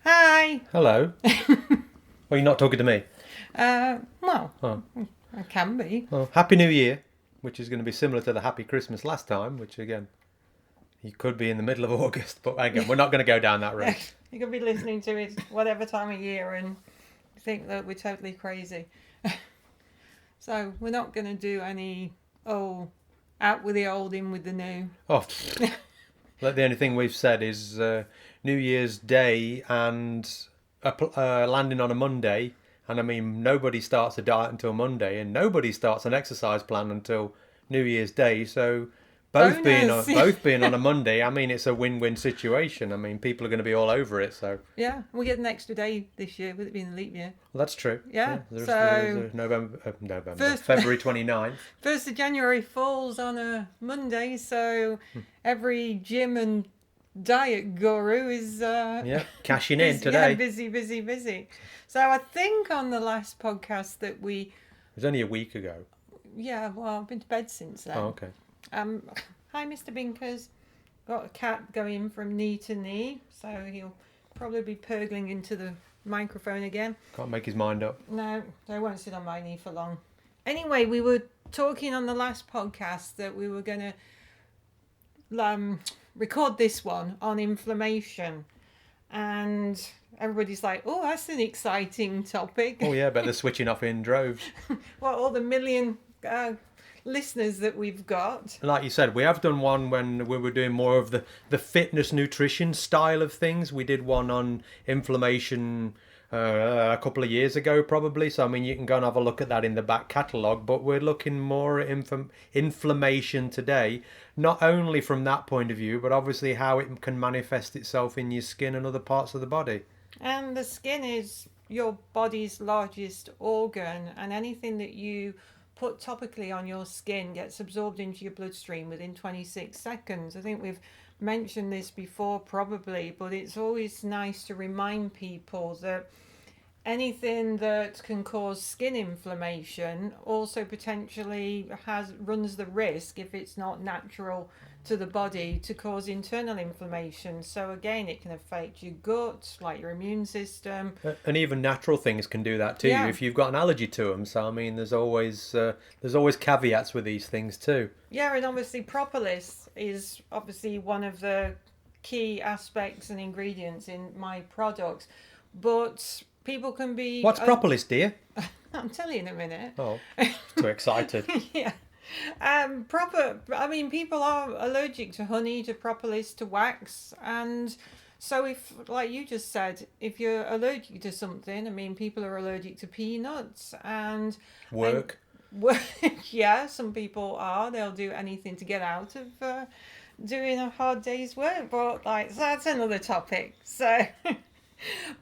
Hi. Hello. Well, you're not talking to me. Well, Oh. I can be. Well, Happy New Year, which is going to be similar to the Happy Christmas last time, which again, you could be in the middle of August, but again, we're not going to go down that Yeah, route. you could be listening to it whatever time of year and think that we're totally crazy. So we're not going to do any, out with the old, in with the new. Oh, like the only thing we've said is New Year's Day and landing on a Monday. And I mean, nobody starts a diet until Monday, and nobody starts an exercise plan until New Year's Day. So Bonus. both being on a Monday, I mean, it's a win-win situation. I mean, people are going to be all over it. So Yeah, we get an extra day this year with it being a leap year. well, that's true. Yeah, there's so February 29th. 1st of January falls on a Monday, so every gym and diet guru is Cashing in busy, today. yeah, busy. So I think on the last podcast that we, It was only a week ago. yeah, well, I've been to bed since then. Oh, okay. Hi, Mr. Binkers. Got a cat going from knee to knee, so he'll probably be purgling into the microphone again. Can't make his mind up. No, I won't sit on my knee for long. Anyway, we were talking on the last podcast that we were going to record this one on inflammation, and everybody's like, oh, that's an exciting topic. Oh yeah, but they're switching off in droves. Well, all the million listeners that we've got. Like you said, we have done one when we were doing more of the fitness nutrition style of things. We did one on inflammation a couple of years ago probably, so I mean you can go and have a look at that in the back catalogue, but we're looking more at inflammation today, not only from that point of view, but obviously how it can manifest itself in your skin and other parts of the body. And the skin is your body's largest organ, and anything that you put topically on your skin gets absorbed into your bloodstream within 26 seconds. I think we've mentioned this before probably, but it's always nice to remind people that anything that can cause skin inflammation also potentially runs the risk, if it's not natural to the body, to cause internal inflammation. So again, it can affect your gut, like your immune system, and even natural things can do that too, Yeah. if you've got an allergy to them. So I mean there's always caveats with these things too. Yeah, and obviously propolis is obviously one of the key aspects and ingredients in my products, but people can be... What's propolis, dear? I'll tell you in a minute. Oh, too excited. Yeah. People are allergic to honey, to propolis, to wax, and so if, like you just said, if you're allergic to something, I mean, people are allergic to peanuts and Work. Yeah, some people are. They'll do anything to get out of doing a hard day's work, but so that's another topic. So,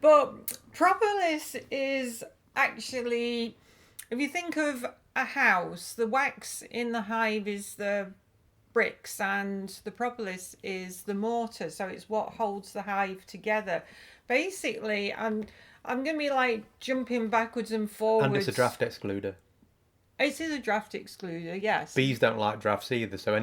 but propolis is actually, if you think of a house, the wax in the hive is the bricks and the propolis is the mortar, so it's what holds the hive together. Basically, I'm going to be jumping backwards and forwards. And it's a draft excluder. It is a draft excluder, yes. Bees don't like drafts either, so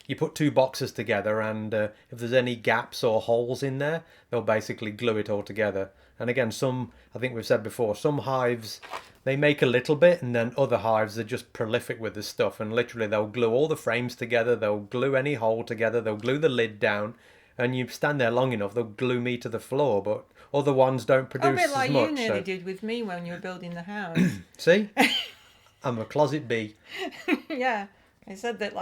you put two boxes together, and if there's any gaps or holes in there, they'll basically glue it all together. And again, I think we've said before, some hives, they make a little bit, and then other hives are just prolific with the stuff, and literally they'll glue all the frames together, they'll glue any hole together, they'll glue the lid down, and you stand there long enough, they'll glue me to the floor, but other ones don't produce as much. A bit like you nearly did with me when you were building the house. See? I'm a closet bee. Yeah. I said that,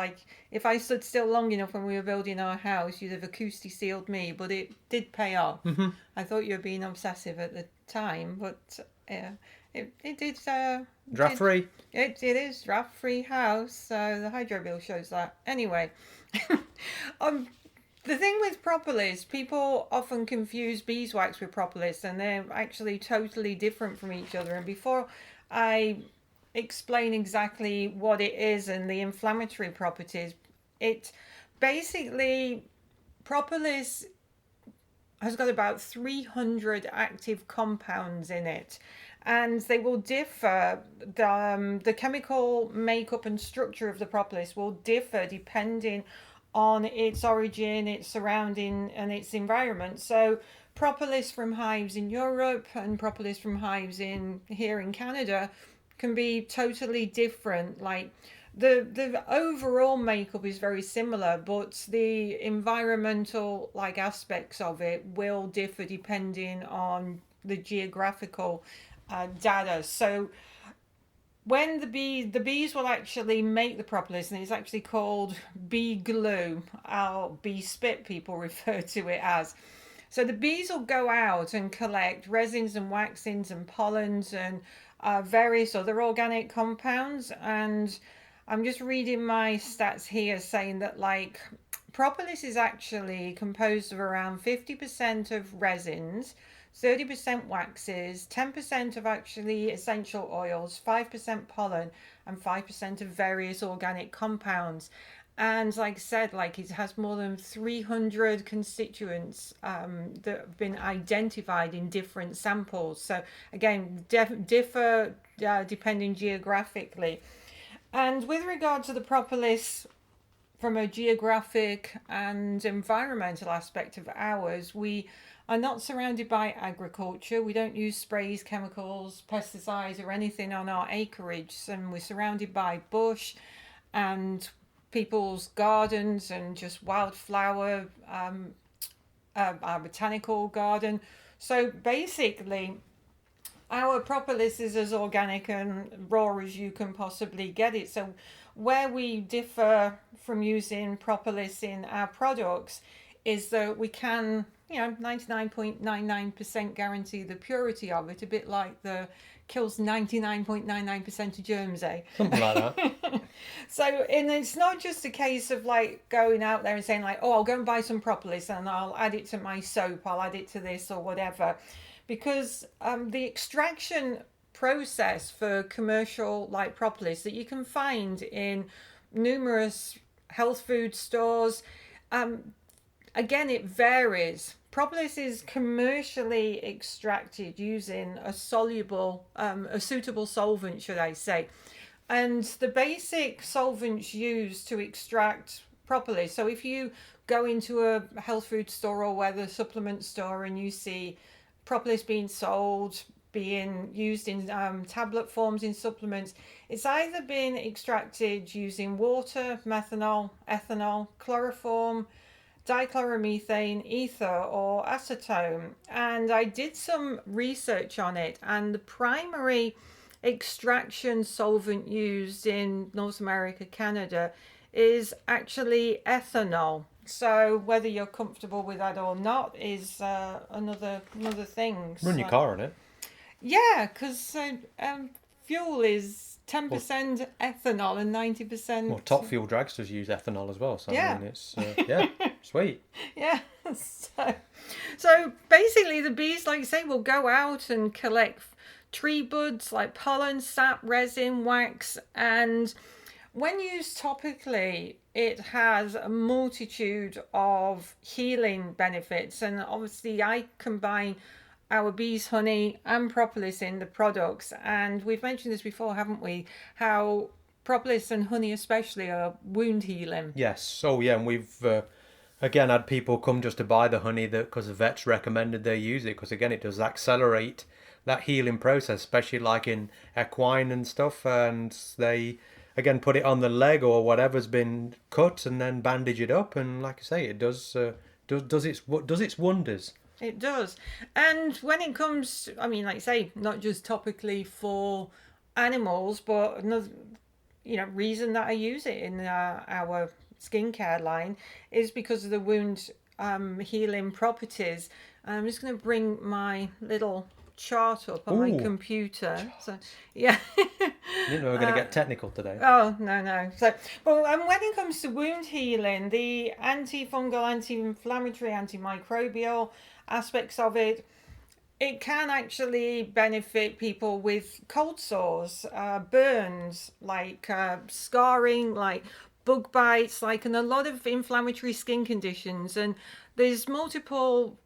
if I stood still long enough when we were building our house, you'd have acoustic sealed me, but it did pay off. Mm-hmm. I thought you were being obsessive at the time, but it did. Draft free. It is draft free house, so the hydro bill shows that. Anyway, the thing with propolis, people often confuse beeswax with propolis, and they're actually totally different from each other. And before I explain exactly what it is and the inflammatory properties, it basically, propolis has got about 300 active compounds in it, and they will differ. The chemical makeup and structure of the propolis will differ depending on its origin, its surrounding, and its environment. So propolis from hives in Europe and propolis from hives in here in Canada can be totally different. Like the overall makeup is very similar, but the environmental like aspects of it will differ depending on the geographical data. So when the bees will actually make the propolis, and it's actually called bee glue, or bee spit, people refer to it as. So the bees will go out and collect resins and waxings and pollens and various other organic compounds. And I'm just reading my stats here saying that like propolis is actually composed of around 50% of resins, 30% waxes, 10% of actually essential oils, 5% pollen, and 5% of various organic compounds. And like I said, like it has more than 300 constituents that have been identified in different samples. So again, differ depending geographically. And with regard to the propolis, from a geographic and environmental aspect of ours, we are not surrounded by agriculture. We don't use sprays, chemicals, pesticides, or anything on our acreage. And we're surrounded by bush and people's gardens and just wildflower, our botanical garden. So basically, our propolis is as organic and raw as you can possibly get it. So where we differ from using propolis in our products is that we can, 99.99% guarantee the purity of it, a bit like the kills 99.99% of germs, eh? Something like that. So, and it's not just a case of like going out there and saying like, oh, I'll go and buy some propolis and I'll add it to my soap, I'll add it to this or whatever. Because the extraction process for commercial like propolis that you can find in numerous health food stores, again, it varies. Propolis is commercially extracted using a suitable solvent, should I say. And the basic solvents used to extract propolis. So if you go into a health food store or whether supplement store and you see propolis being sold, being used in tablet forms in supplements, it's either been extracted using water, methanol, ethanol, chloroform, dichloromethane, ether, or acetone. And I did some research on it, and the primary extraction solvent used in North America, Canada, is actually ethanol. So whether you're comfortable with that or not is another thing. Run your car on it. Yeah, because fuel is 10% ethanol and 90%. Well, Top Fuel dragsters use ethanol as well. So Yeah. I mean, it's sweet. Yeah. So basically, the bees, like you say, will go out and collect tree buds like pollen, sap, resin, wax, and when used topically, it has a multitude of healing benefits. And obviously, I combine our bees' honey and propolis in the products. And we've mentioned this before, haven't we? How propolis and honey especially are wound healing. Yes. So yeah, and we've again had people come just to buy the honey because the vets recommended they use it because again it does accelerate that healing process, especially like in equine and stuff. And they again put it on the leg or whatever's been cut and then bandage it up. And like I say, it does its wonders. It does. And when it comes, I mean, like I say, not just topically for animals, but another, reason that I use it in our skincare line is because of the wound healing properties. And I'm just going to bring my little chart up on my computer. So, yeah. You know, we're going to get technical today. Oh, no. So, well, and when it comes to wound healing, the antifungal, anti-inflammatory, antimicrobial aspects of it, it can actually benefit people with cold sores, burns, like scarring, like bug bites, like, and a lot of inflammatory skin conditions. And there's multiple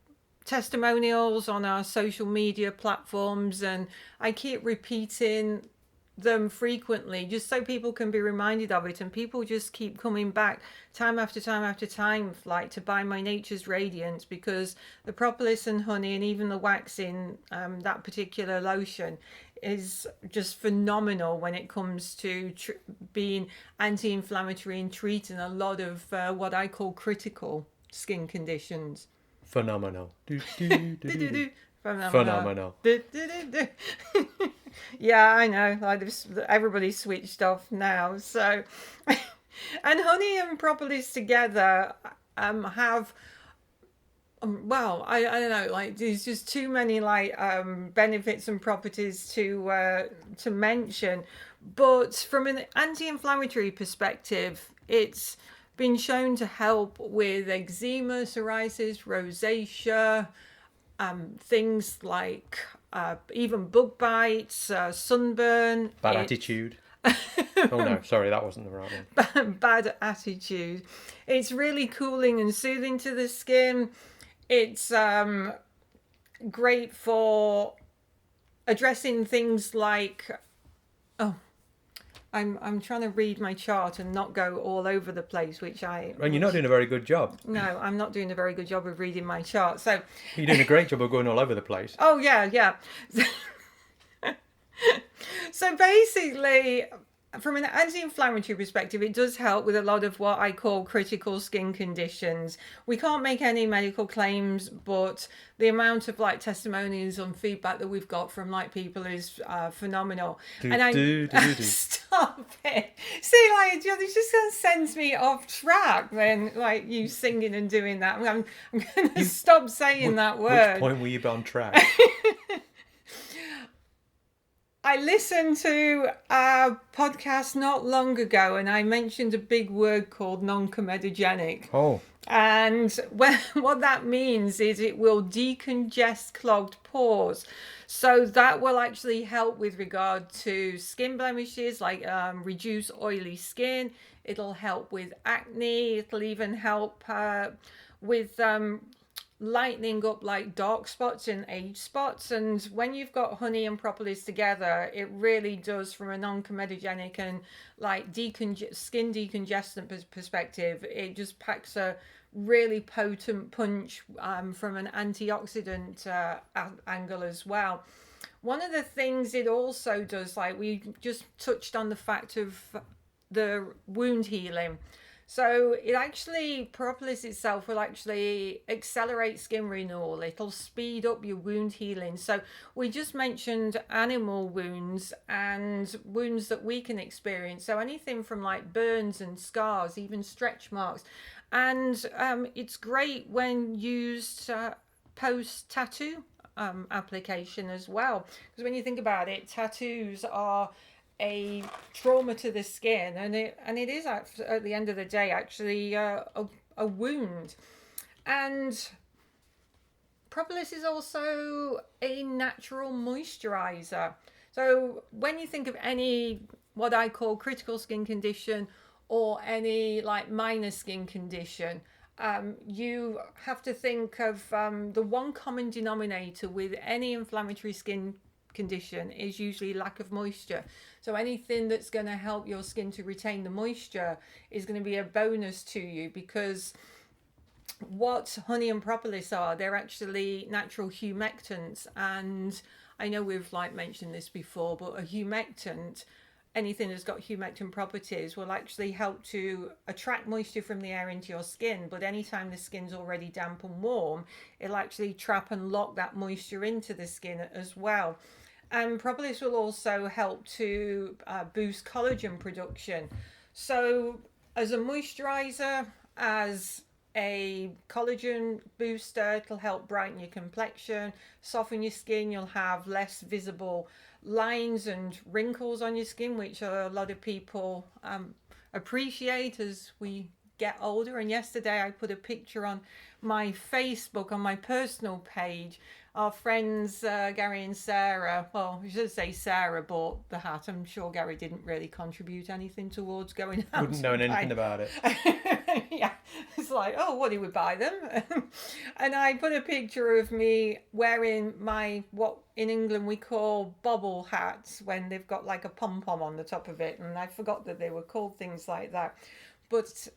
testimonials on our social media platforms, and I keep repeating them frequently just so people can be reminded of it, and people just keep coming back time after time after time, like to buy my Nature's Radiance, because the propolis and honey and even the wax in that particular lotion is just phenomenal when it comes to being anti-inflammatory and treating a lot of what I call critical skin conditions. Phenomenal. Phenomenal. Yeah, I know. Like everybody's switched off now. So, and honey and propolis together have. Well, I don't know. Like, there's just too many like benefits and properties to mention. But from an anti-inflammatory perspective, it's been shown to help with eczema, psoriasis, rosacea, things like even bug bites, sunburn. Bad attitude. Oh no, sorry, that wasn't the right one. Bad attitude. It's really cooling and soothing to the skin. It's great for addressing things like, I'm trying to read my chart and not go all over the place, which And you're not doing a very good job. No, I'm not doing a very good job of reading my chart. So you're doing a great job of going all over the place. Oh yeah. So basically, from an anti-inflammatory perspective, it does help with a lot of what I call critical skin conditions. We can't make any medical claims, but the amount of like testimonies and feedback that we've got from like people is phenomenal. Stop it. See, like it just sends me off track. Then, like you singing and doing that, I'm going to stop saying that word. Which point were you on track? I listened to a podcast not long ago, and I mentioned a big word called non-comedogenic. Oh. And what that means is it will decongest clogged pores. So that will actually help with regard to skin blemishes, like reduce oily skin. It'll help with acne. It'll even help with lightening up like dark spots and age spots. And when you've got honey and propolis together, it really does, from a non-comedogenic and like skin decongestant perspective, it just packs a really potent punch from an antioxidant angle as well. One of the things it also does, like we just touched on the fact of the wound healing. So it actually, propolis itself will actually accelerate skin renewal. It'll speed up your wound healing. So we just mentioned animal wounds and wounds that we can experience. So anything from like burns and scars, even stretch marks. And it's great when used post-tattoo application as well. Because when you think about it, tattoos are a trauma to the skin, and it is at the end of the day actually a wound. And propolis is also a natural moisturizer. So when you think of any what I call critical skin condition or any like minor skin condition, you have to think of the one common denominator with any inflammatory skin condition is usually lack of moisture. So anything that's going to help your skin to retain the moisture is going to be a bonus to you, because what honey and propolis are, they're actually natural humectants. And I know we've like mentioned this before, but a humectant, anything that's got humectant properties, will actually help to attract moisture from the air into your skin. But anytime the skin's already damp and warm, it'll actually trap and lock that moisture into the skin as well. And propolis will also help to boost collagen production. So as a moisturizer, as a collagen booster, it'll help brighten your complexion, soften your skin. You'll have less visible lines and wrinkles on your skin, which a lot of people appreciate as we get older. And yesterday I put a picture on my Facebook, on my personal page. Our friends Gary and Sarah, well, I should say Sarah bought the hat. I'm sure Gary didn't really contribute anything towards going out. Wouldn't know anything about it. Yeah, it's like, oh, what do we buy them? And I put a picture of me wearing my, what in England we call bobble hats, when they've got like a pom pom on the top of it, and I forgot that they were called things like that. But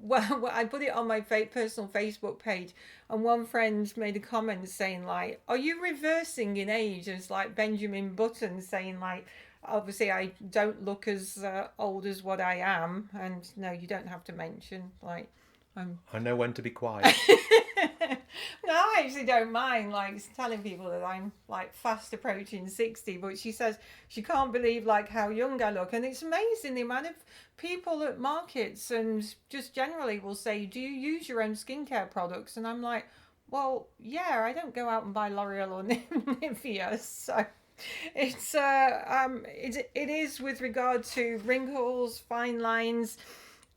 well, I put it on my personal Facebook page, and one friend made a comment saying like, "Are you reversing in age?" And it's like Benjamin Button saying like, "Obviously, I don't look as old as what I am," and no, you don't have to mention like I'm. I know when to be quiet. No, I actually don't mind like telling people that I'm like fast approaching 60, but she says she can't believe like how young I look, and it's amazing the amount of people at markets and just generally will say, "Do you use your own skincare products?" And I'm like, "Well, yeah, I don't go out and buy L'Oreal or Nivea." So it is with regard to wrinkles, fine lines.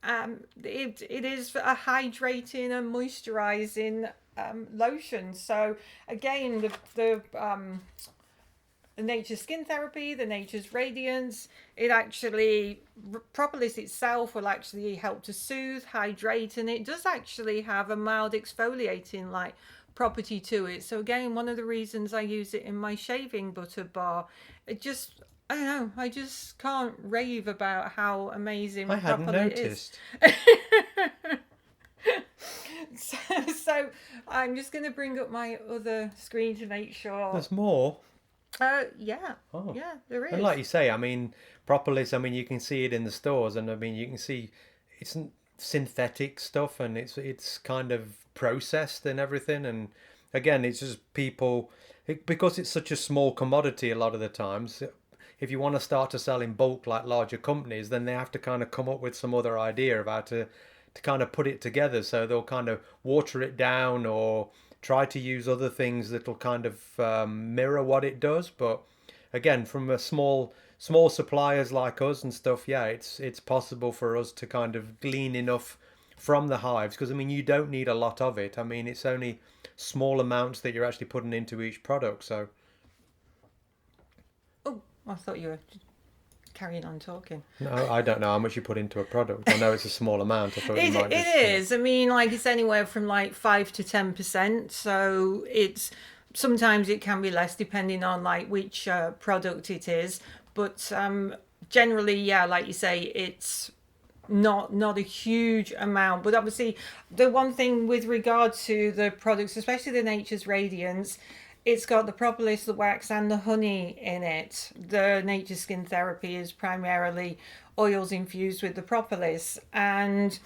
It is a hydrating and moisturizing lotion. So again, the Nature's Skin Therapy, the Nature's Radiance, it actually, propolis itself will actually help to soothe, hydrate, and it does actually have a mild exfoliating like property to it. So again, one of the reasons I use it in my shaving butter bar, it just, I don't know, I just can't rave about how amazing I hadn't propolis noticed. is. So I'm just going to bring up my other screen to make sure. There's more. Yeah. Oh. Yeah, there is. And like you say, I mean, propolis, I mean, you can see it in the stores, and I mean, you can see it's synthetic stuff, and it's kind of processed and everything. And again, it's just people, because it's such a small commodity a lot of the times, if you want to start to sell in bulk like larger companies, then they have to kind of come up with some other idea of how to kind of put it together. So they'll kind of water it down or try to use other things that'll kind of mirror what it does. But again, from a small suppliers like us and stuff, yeah, it's possible for us to kind of glean enough from the hives, because I mean, you don't need a lot of it. I mean, it's only small amounts that you're actually putting into each product. So Oh, I thought you were carrying on talking. no, I don't know how much you put into a product. I know it's a small amount. I thought you might It just, is. I mean, like it's anywhere from like 5 to 10%. So it's sometimes it can be less depending on like which product it is. But generally, yeah, like you say, it's not a huge amount. But obviously, the one thing with regard to the products, especially the Nature's Radiance, it's got the propolis, the wax, and the honey in it. The Nature Skin Therapy is primarily oils infused with the propolis. And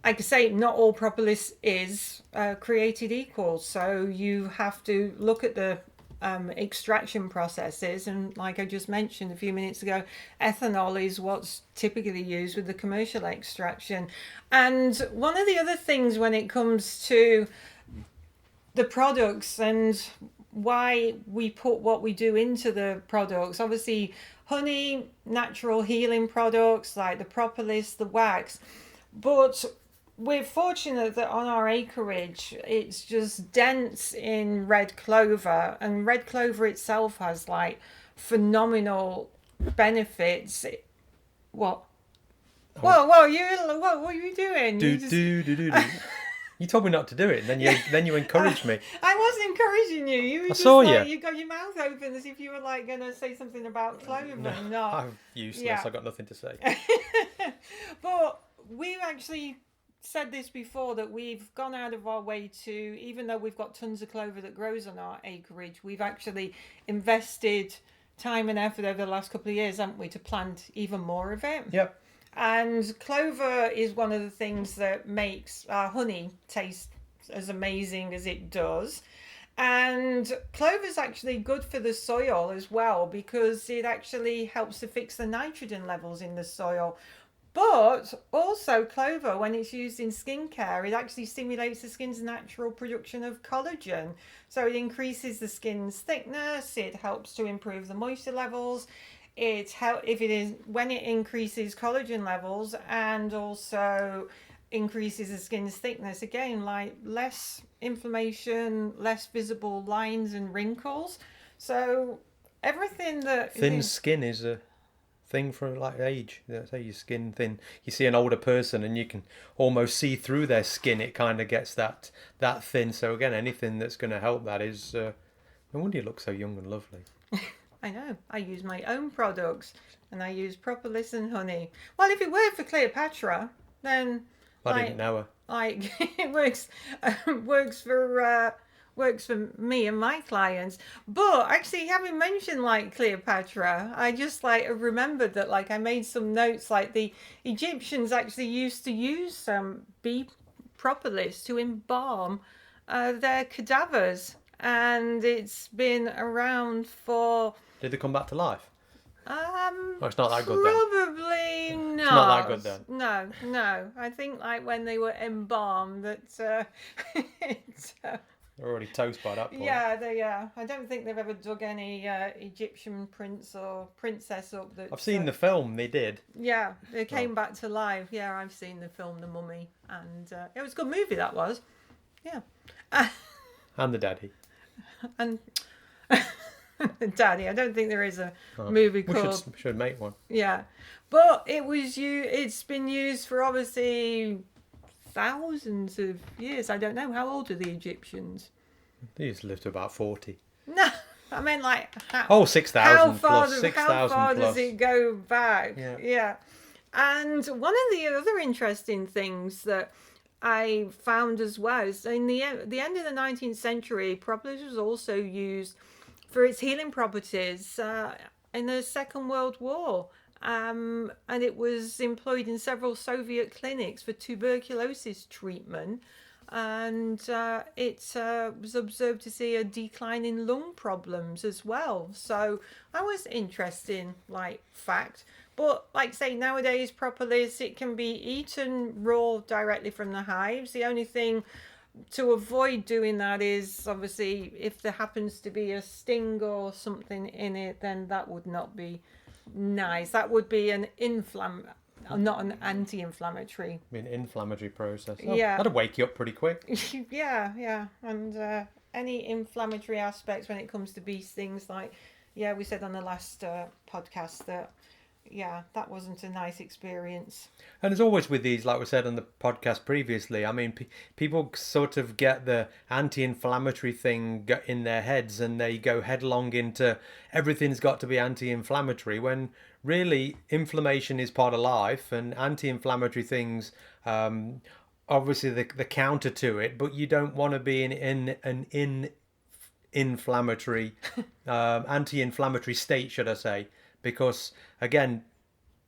like I say, not all propolis is created equal. So you have to look at the extraction processes. And like I just mentioned a few minutes ago, ethanol is what's typically used with the commercial extraction. And one of the other things when it comes to the products and why we put what we do into the products, obviously honey, natural healing products like the propolis, the wax, but we're fortunate that on our acreage it's just dense in red clover, and red clover itself has like phenomenal benefits. What? Whoa, what are you doing? do. You told me not to do it, and then you encouraged me. I was encouraging you. You were just saw like, you. you got your mouth open as if you were like going to say something about clover. No, I'm useless. Yeah. I've got nothing to say. But we've actually said this before, that we've gone out of our way to, even though we've got tons of clover that grows on our acreage, we've actually invested time and effort over the last couple of years, haven't we, to plant even more of it. Yep. And clover is one of the things that makes honey taste as amazing as it does. And clover is actually good for the soil as well, because it actually helps to fix the nitrogen levels in the soil. But also clover, when it's used in skincare, it actually stimulates the skin's natural production of collagen. So it increases the skin's thickness, it helps to improve the moisture levels. When it increases collagen levels and also increases the skin's thickness, again, like less inflammation, less visible lines and wrinkles. So everything that Thin skin is a thing for like age. Say your skin thin. You see an older person and you can almost see through their skin. It kind of gets that thin. So again, anything that's going to help that is. No wonder you look so young and lovely. I know. I use my own products, and I use propolis and honey. Well, if it worked for Cleopatra, then I didn't know her. like it works for me and my clients. But actually, having mentioned like Cleopatra, I just like remembered that like I made some notes. Like the Egyptians actually used to use some bee propolis to embalm their cadavers, and it's been around for. Did they come back to life? Oh, it's not that good then. Probably not. It's not that good then. No. I think like when they were embalmed, that They're already toast by that point. Yeah. I don't think they've ever dug any Egyptian prince or princess up. That I've seen the film. They did. Yeah, they came back to life. Yeah, I've seen the film The Mummy, and it was a good movie. That was. Yeah. And the daddy. And. Daddy, I don't think there is a movie called. We should make one. Yeah, but it's been used for obviously thousands of years. I don't know, how old are the Egyptians? They used to live to about 40. No, I mean like 6,000 plus. 6,000 how far plus. does it go back? Yeah. And one of the other interesting things that I found as well is in the end of the 19th century, propolis was also used for its healing properties in the Second World War. And it was employed in several Soviet clinics for tuberculosis treatment. And it was observed to see a decline in lung problems as well. So that was interesting, like, fact. But like say nowadays, propolis, it can be eaten raw directly from the hives. The only thing to avoid doing that is obviously if there happens to be a sting or something in it, then that would not be nice. That would be an not an anti-inflammatory. Be an inflammatory process. Yeah. That'd wake you up pretty quick. Yeah. And any inflammatory aspects when it comes to bee stings, like we said on the last podcast that that wasn't a nice experience. And as always with these, like we said on the podcast previously, I mean, people sort of get the anti-inflammatory thing in their heads and they go headlong into everything's got to be anti-inflammatory, when really inflammation is part of life, and anti-inflammatory things obviously the counter to it, but you don't want to be in an inflammatory anti-inflammatory state, should I say, because again,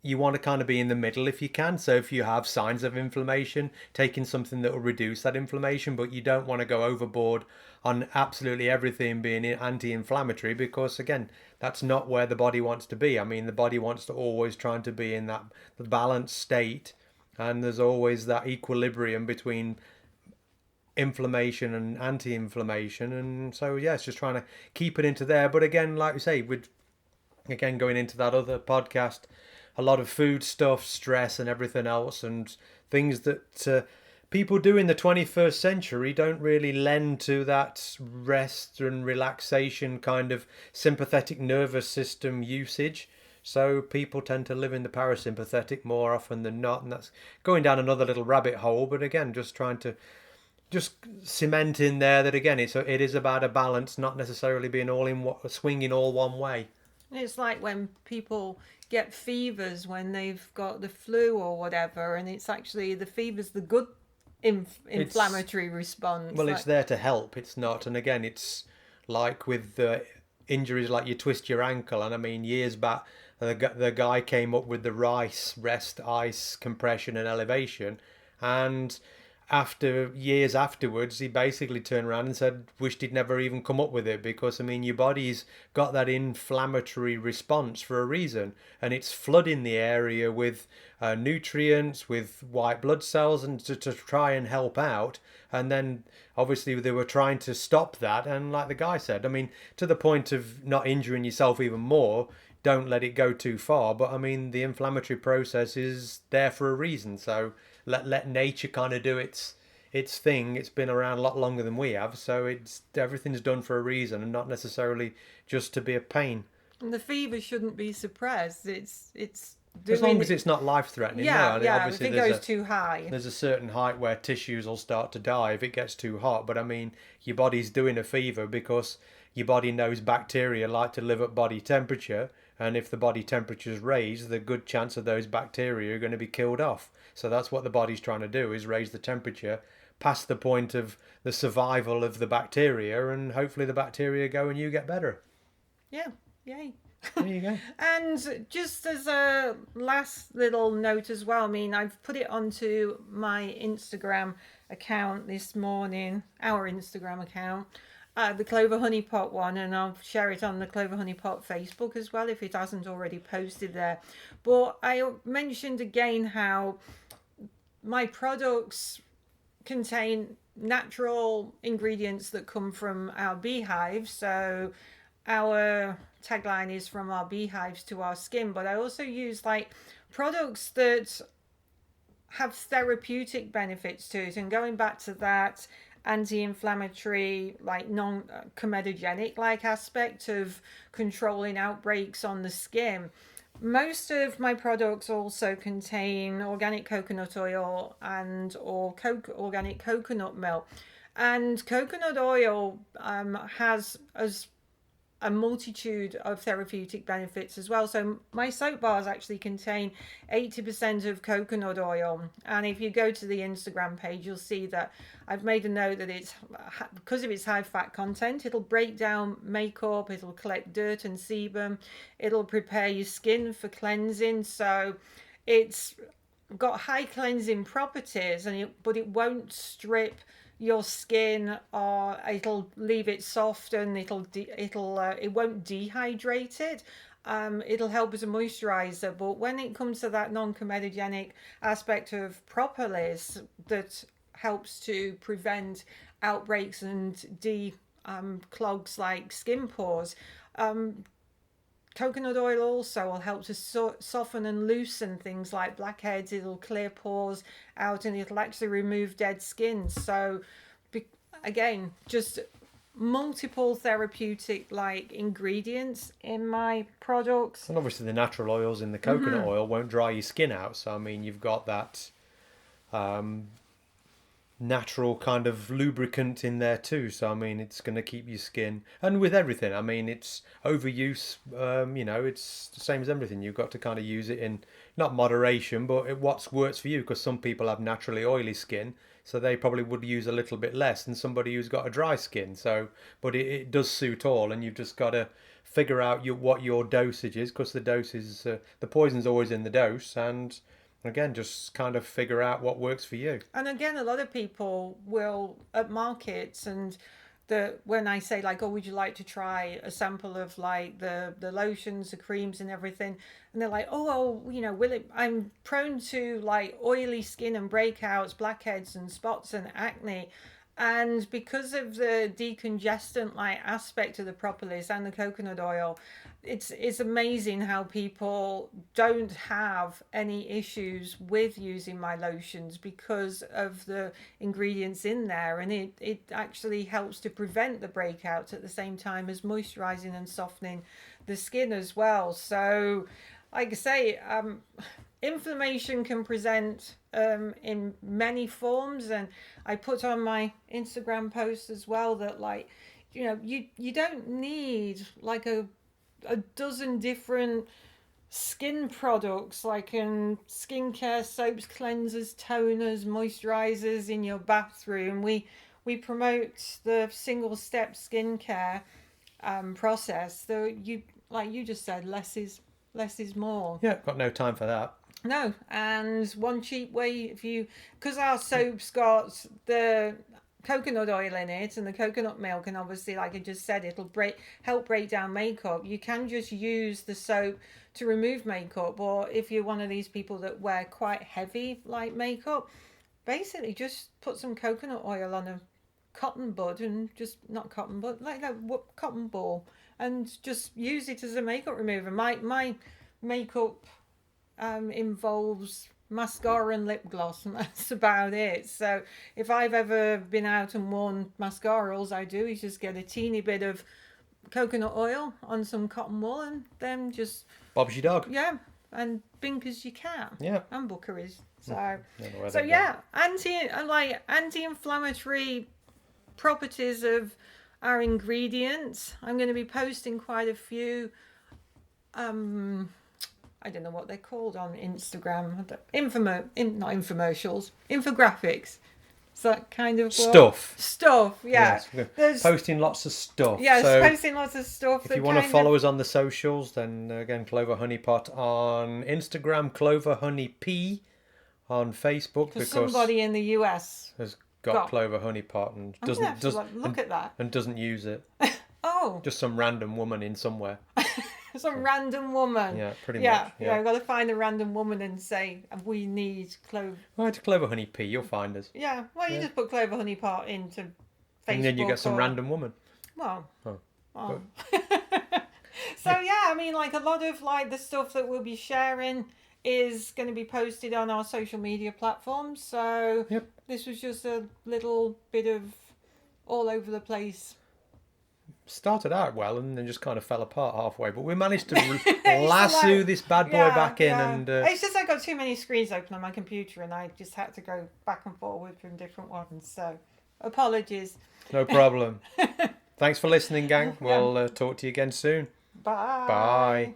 you want to kind of be in the middle if you can. So if you have signs of inflammation, taking something that will reduce that inflammation, but you don't want to go overboard on absolutely everything being anti-inflammatory, because again, that's not where the body wants to be. I mean, the body wants to always try to be in that balanced state, and there's always that equilibrium between inflammation and anti-inflammation, and so it's just trying to keep it into there. But again, like we say, with again going into that other podcast, a lot of food stuff, stress and everything else, and things that people do in the 21st century don't really lend to that rest and relaxation kind of sympathetic nervous system usage. So people tend to live in the parasympathetic more often than not, and that's going down another little rabbit hole. But again, just trying to just cement in there that again, it is about a balance, not necessarily being swinging all one way. It's like when people get fevers when they've got the flu or whatever, and it's actually the fever's the good inflammatory response. Well, it's there to help. It's not, and again, it's like with injuries like you twist your ankle, and I mean years back, the guy came up with the rest, ice, compression, and elevation, and years afterwards, he basically turned around and said, wished he'd never even come up with it, because, I mean, your body's got that inflammatory response for a reason, and it's flooding the area with nutrients, with white blood cells, and to try and help out. And then, obviously, they were trying to stop that, and like the guy said, I mean, to the point of not injuring yourself even more, don't let it go too far. But, I mean, the inflammatory process is there for a reason, so let nature kind of do its thing. It's been around a lot longer than we have, so everything's done for a reason and not necessarily just to be a pain. And the fever shouldn't be suppressed. It's As long doing as it. it's not life-threatening. No, Yeah, and yeah. If obviously it goes too high. there's a certain height where tissues will start to die if it gets too hot. But I mean, your body's doing a fever because your body knows bacteria like to live at body temperature, and if the body temperature is raised, the good chance of those bacteria are going to be killed off. So that's what the body's trying to do, is raise the temperature past the point of the survival of the bacteria, and hopefully the bacteria go and you get better. Yeah, yay. There you go. And just as a last little note as well, I mean, I've put it onto my Instagram account this morning, our Instagram account, the Clover Honey Pot one, and I'll share it on the Clover Honey Pot Facebook as well if it hasn't already posted there. But I mentioned again how my products contain natural ingredients that come from our beehives. So our tagline is from our beehives to our skin, but I also use like products that have therapeutic benefits to it. And going back to that anti-inflammatory, like non-comedogenic like aspect of controlling outbreaks on the skin, most of my products also contain organic coconut oil and or organic coconut milk. And coconut oil has as a multitude of therapeutic benefits as well. So my soap bars actually contain 80% of coconut oil. And if you go to the Instagram page, you'll see that I've made a note that it's because of its high fat content, it'll break down makeup, it'll collect dirt and sebum, it'll prepare your skin for cleansing. So it's got high cleansing properties, but it won't strip your skin, or it'll leave it soft, and it won't dehydrate it. It'll help as a moisturizer, but when it comes to that non-comedogenic aspect of propolis that helps to prevent outbreaks and clogs like skin pores, coconut oil also will help to soften and loosen things like blackheads. It'll clear pores out, and it'll actually remove dead skin. So again, just multiple therapeutic like ingredients in my products. And obviously the natural oils in the coconut oil won't dry your skin out. So I mean, you've got that natural kind of lubricant in there too. So I mean, it's going to keep your skin. And with everything, I mean, it's overuse. It's the same as everything. You've got to kind of use it in not moderation, but what works for you. Because some people have naturally oily skin, so they probably would use a little bit less than somebody who's got a dry skin. So, but it does suit all, and you've just got to figure out what your dosage is, because the dose is the poison's always in the dose, and again, just kind of figure out what works for you. And again, a lot of people will at markets, and when I say like, oh, would you like to try a sample of like the lotions, the creams, and everything, and they're like, oh, will it? I'm prone to like oily skin and breakouts, blackheads, and spots and acne. And because of the decongestant like aspect of the propolis and the coconut oil, it's amazing how people don't have any issues with using my lotions because of the ingredients in there, and it actually helps to prevent the breakouts at the same time as moisturizing and softening the skin as well. So like I say, inflammation can present in many forms, and I put on my Instagram post as well that like, you don't need like a dozen different skin products like in skincare, soaps, cleansers, toners, moisturizers in your bathroom. We promote the single step skincare process. So you just said, less is more. Yeah, got no time for that. No, and one cheap way, because our soap's got the coconut oil in it and the coconut milk, and obviously like I just said, it'll help break down makeup. You can just use the soap to remove makeup, or if you're one of these people that wear quite heavy like makeup, basically just put some coconut oil on a cotton bud, and just not cotton bud, like that cotton ball, and just use it as a makeup remover. My makeup involves mascara and lip gloss, and that's about it. So if I've ever been out and worn mascara, all I do is just get a teeny bit of coconut oil on some cotton wool and then just, Bob's your dog. yeah, and bink as you can. Yeah. And bookeries. So, Don't know where so they've yeah, anti-inflammatory properties of our ingredients. I'm going to be posting quite a few. I don't know what they're called on Instagram. Not infomercials, infographics. Is that kind of stuff? Yeah. Yes, we're There's posting lots of stuff. yes, So posting lots of stuff. if you want to follow us on the socials, then again, Clover Honey Pot on Instagram, Clover Honey P on Facebook, for because somebody in the US. has got Clover Honey Pot and I'm gonna have to look at that. and doesn't use it. Oh, Just some random woman in somewhere. some random woman. Yeah, pretty Yeah, much. yeah. I've got to find a random woman and say we need clove. Right to Clover Honey P, you'll find us. Yeah, well, you just put Clover Honey Pot into Facebook. And then you get some random woman. Well. Oh. Oh. So yeah, I mean, like a lot of like the stuff that we'll be sharing is going to be posted on our social media platforms. So Yep. this was just a little bit of all over the place. Started out well and then just kind of fell apart halfway, but we managed to lasso this bad boy back in. And it's just I got too many screens open on my computer and I just had to go back and forward from different ones. So apologies. No problem. Thanks for listening, gang. We'll talk to you again soon. Bye. Bye.